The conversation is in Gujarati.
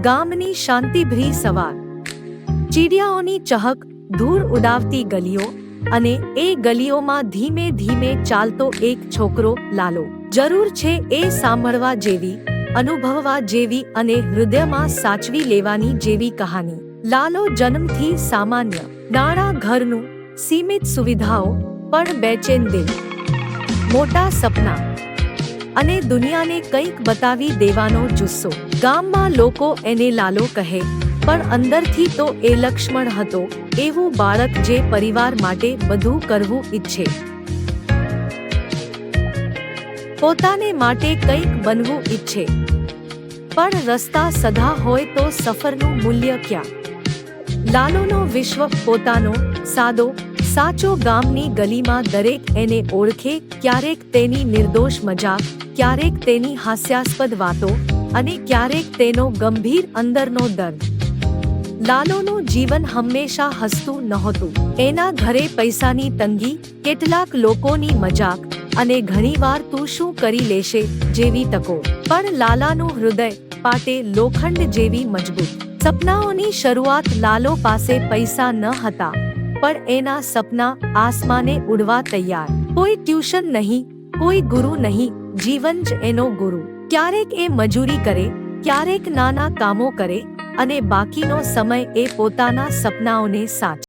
ગામની શાંતિભરી સવાર, ચીડિયાઓની ચહક, ધૂળ ઉડાવતી ગલીઓ, અને એ ગલીઓમાં ધીમે ધીમે ચાલતો એક છોકરો લાલો. જરૂર છે એ સાંભળવા જેવી, અનુભવવા જેવી અને હૃદયમાં સાચવી લેવાની જેવી કહાની. લાલો જન્મથી સામાન્ય, નાણા ઘરનું, સીમિત સુવિધાઓ, પણ બેચેન દિલ, મોટા સપના અને દુનિયાને કંઈક બતાવી દેવાનો જુસ્સો. ગામમાં લોકો એને લાલો કહે, પણ અંદરથી તો એ લક્ષ્મણ હતો, એવું બાળક જે પરિવાર માટે બધું કરવું ઈચ્છે, પોતાને માટે કંઈક બનવું ઈચ્છે, પણ રસ્તા સધા હોય તો સફરનું મૂલ્ય ક્યાં? લાલોનો વિશ્વ પોતાનો, સાદો, સાચો. ગામની ગલીમાં દરેક એને ઓળખે, ક્યારેક તેની નિર્દોષ મજાક, ક્યારેક તેની હાસ્યાસ્પદ વાતો, અને ક્યારેક તેનો ગંભીર અંદરનો દર્દ. લાલોનું જીવન હંમેશા હસતું નહોતું. એના ઘરે પૈસાની તંગી, કેટલાક લોકોની મજાક, અને ઘણીવાર તું શું કરી લેશે જેવી તકો. પણ લાલાનું હૃદય પાટે લોખંડ જેવી મજબૂત. સપનાઓની શરૂઆત. લાલો પાસે પૈસા ન હતા, પણ એના સપના આસમાને ઉડવા તૈયાર. કોઈ ટ્યુશન નહીં, કોઈ ગુરુ નહીં, જીવન જ એનો ગુરુ. ક્યારેક એ મજૂરી કરે, ક્યારેક નાના કામો કરે, અને બાકીનો સમય એ પોતાના સપનાઓને સાચવે.